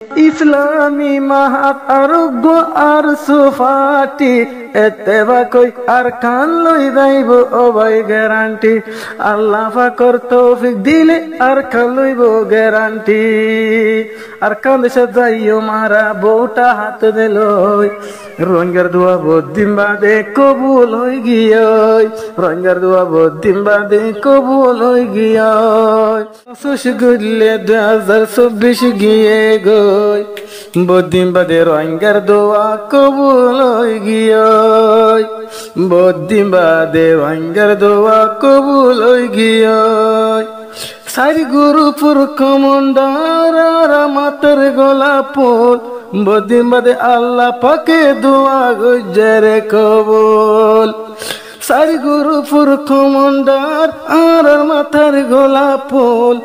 ইসলামী মাহাত আরোগ্য আর সুফাটি এতেবা কই আর কান লই যাইব ও ভাই গ্যারান্টি আল্লাহ পাকর তৌফিক দিলে আর কান লইব গ্যারান্টি আর কান দেশে যাইও মারা বউটা হাত দিলই রঙের দোয়া বদিন বাদে কবুল হই গিয়ই রঙের দোয়া বদিন বাদে কবুল হই গিয়ই সুশ গুলে 2024 গিয়ে গই বদিন বাদে রঙের দোয়া কবুল হই গিয়ই বদিন বাদে রঙের দোয়া কবুল হই গিয়ই সারি গুরুপুর কমন্ডার আর মাতার গোলাপুর বদিন বাদে আল্লাহ পাকে দোয়া গুজরে কবুল সারি গুরুপুর কমন্ডার আর মাথার গোলাপুল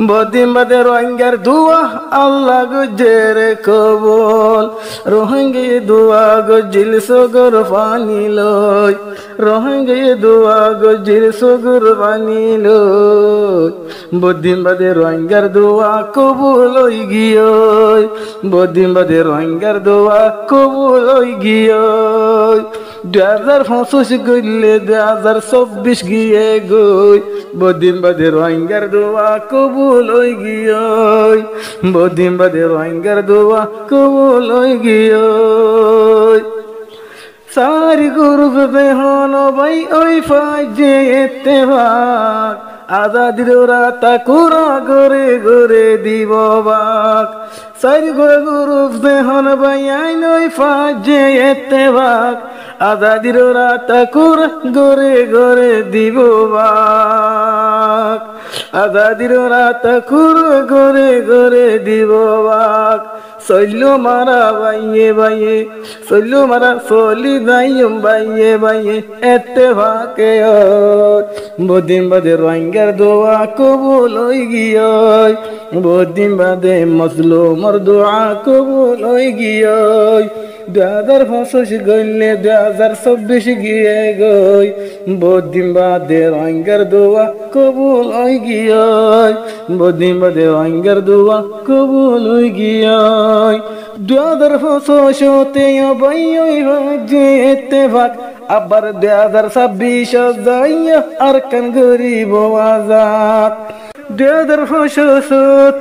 বদিন বাদে রোহিঙ্গার দোয়া আল্লাহ গুজরে কবুল রোহিঙ্গে দোয়া গজিল সগর পানি লই রোহিঙ্গে দোয়া গজিল সগর পানি লই বদিন বাদে রোহিঙ্গার দোয়া কবুল হই গিয়ই বদিন বাদে রোহিঙ্গার দোয়া কবুল হই গিয়ই 2025 গইলে 2024 গিয়ে গই বদিন বাদে রোহিঙ্গার দোয়া কবুল হই গিয়ই বদিন বাদে রোহিঙ্গার দোয়া কবুল হই গিয়ই সারি গ্রুপ বেহন ভাই ওই ফাজে ইত্তেফাক আজাদির রাতা কুরা গরে গরে দিব বাক সারি গ্রুপ বেহন ভাই আইন ওই ফাজে ইত্তেফাক আজাদির রাতা কুরা গরে গরে দিব বাক আজাদির রাতা কুরা গরে গরে দিব বাক সল্লু মারা বাইয়ে বাইয়ে সল্লু মারা সলি দাইম বাইয়ে বাইয়ে ইত্তেফাকে বদিন বাদে রোহিঙ্গার দোয়া কবুল হই গিয়ই বদিন বাদে মজলুমর দোয়া কবুল হই গিয়ই 2025 গইলে 2024 গিয়ে গই বদিন বাদে রোহিঙ্গার দোয়া কবুল হই গিয়ই বদিন বাদে রোহিঙ্গার দোয়া কবুল হই গিয়ই 2025 তে ভাই ওই যে ইত্তেফাক আবার 2026 যাইয়া আর কান গরিব আজাদ 2025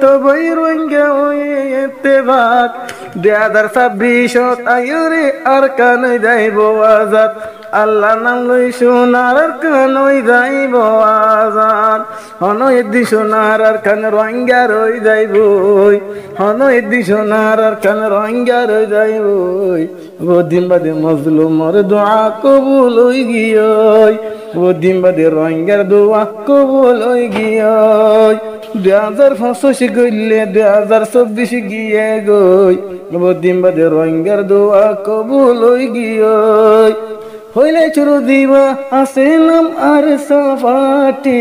তো ভাই রোহিঙ্গা ওই ইত্তেফাক 2026 আয়ুরে আর কান যাইব আজাদ আল্লাহ নাম লই সোনার আর কান ওই যাইব আজাদ হন এদি সোনার আর কান রোহিঙ্গা রই যাইব হন এদি সোনার আর কান রোহিঙ্গা রই যাইব বদিন বাদে মজলুমর দোয়া কবুল হই গিয়ই বদিন বাদে রোহিঙ্গার দোয়া কবুল হই গিয়ই 2025 গইলে 2024 গিয়ে গই বদিন বাদে রোহিঙ্গার দোয়া কবুল হই গিয়ই হইলে চুরু দিবা আছে নাম আর সাফাটি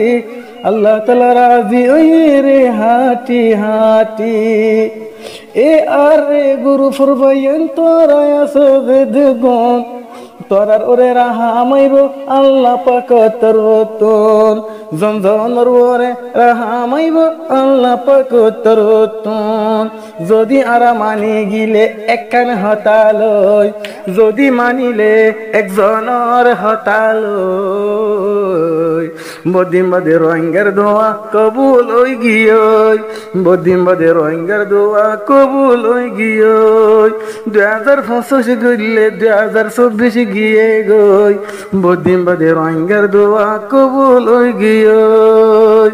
আল্লাহ তাআলা রাজি ওই রে হাটি হাটি এ আর রে গুরু ফরবায়ন তোরা আসবেদ গন তোরার ওরে রাহামাইব আল্লাহ পাক তরতন জমজমর ওরে রাহামাইব আল্লাহ পাক তরতন যদি আরা মানি গিলে একখান হতালই যদি মানিলে একজনের হতালই বদিন বাদে রোহিঙ্গার দোয়া কবুল হই গিয়ই বদিন বাদে রোহিঙ্গার দোয়া কবুল হই গিয়ই 2025 গইলে 2024 গিয়ে গই বদিন বাদে রোহিঙ্গার দোয়া কবুল হই গিয়ই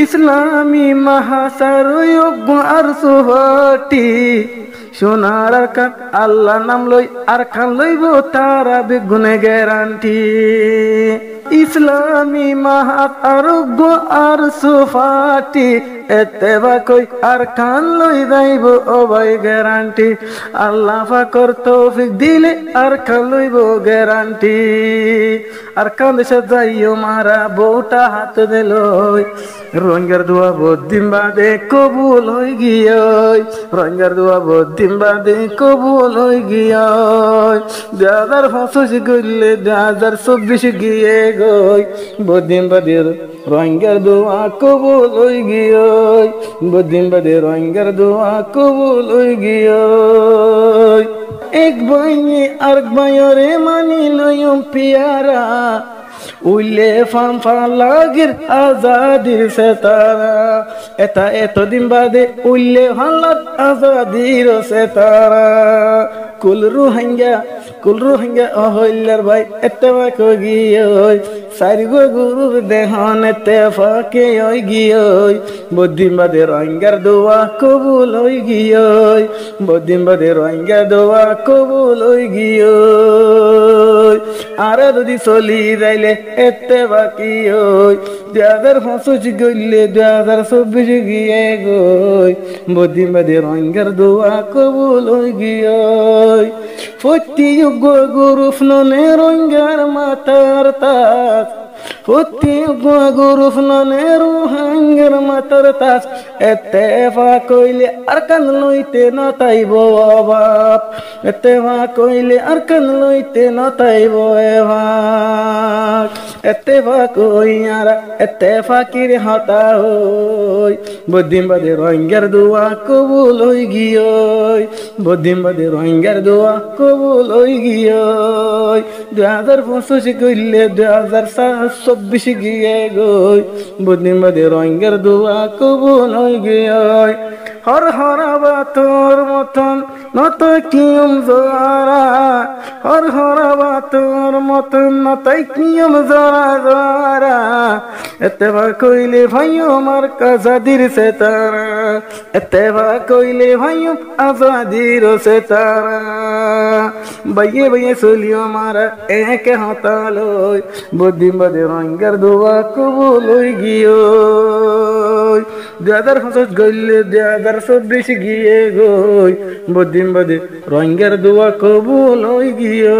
ইসলামী মাহাসার যোগ্য আর সুহাটি সোনার আর কান আল্লাহ নাম লই আর খান লইব তারা বেগুনে গ্যারান্টি ইসলামী মাহাত আরোগ্য আর সুফাটি এতেবা কই আর কান লই যাইব ও ভাই গ্যারান্টি আল্লাহ পাকর তৌফিক দিলে আর কান লইব গ্যারান্টি আর কান দেশে যাইও মারা বউটা হাত দিলই রঙের দোয়া বদিন বাদে কবুল হই গিয়ই রঙের দোয়া বদিন বাদে কবুল হই গিয়ই 2025 গইলে 2024 গিয়ে গই বদিন বাদে রঙের দোয়া কবুল হই গিয়ই বুদ্ধিন বাদে রোহিঙ্গার দোয়া কবুল হই গিয়ে এক ভাইয়ে আর ভাইরে মানি লয়ম পিয়ারা উইলে ফাম ফালাগির আজাদির সেতারা এটা এতদিন বাদে উইলে হালাত আজাদির সেতারা কুল রোহিঙ্গা অহল্যার ভাই এতবা কগিয়ই সারিগো গুরুর দেহন এতেফাকে হই গিয়ই বুদ্ধিন বাদে রোহিঙ্গার দোয়া কবুল হই গিয়ই বুদ্ধিন বাদে রোহিঙ্গার দোয়া কবুল হই গিয়ই আর যদি চলি যাইলে এতে বাকি হই 2025 গইলে 2024 গিয়ে গই বুদ্ধিন বাদে রোহিঙ্গার দোয়া কবুল হই গিয়ই ফতি গুরুফ ননে রোহিঙ্গার মাতার তাস ফতি গুরুফ ননে রোহিঙ্গার মাতার তাস এতেফা কইলে আর কান লইতে না তাইব বাপ এতেফা কইলে আর কান লইতে না তাইব এতেফা কইয়ারা এতেফা কিরে হতা হই বুদ্ধিন বাদে রোহিঙ্গার দোয়া কবুল হই গিয়ই বুদ্ধিন বাদে রোহিঙ্গার দোয়া কবুল হই গিয়ই 2025 কইলে 2024 গিয়ে গই বুদ্ধিন বাদে রোহিঙ্গার দোয়া কবুল হই গিয়ই হর হরাবা তোর মতন নত কিয়ম জরা হর হরাবা তোর মতন নতই কিয়ম জরা জরা এতেবা কইলে ভাইও আমার কাজাদির সেতারা এতেবা কইলে ভাইও আজাদির সেতারা বাইয়ে বাইয়ে চলিও মারা একে হতালই বুদ্ধিন বাদে রোহিঙ্গার দোয়া কবুল হই গিয়ে 2025 গইলে 2024 গিয়ে গই বুদ্ধিন বাদে রোহিঙ্গার দোয়া কবুল হই গিয়ে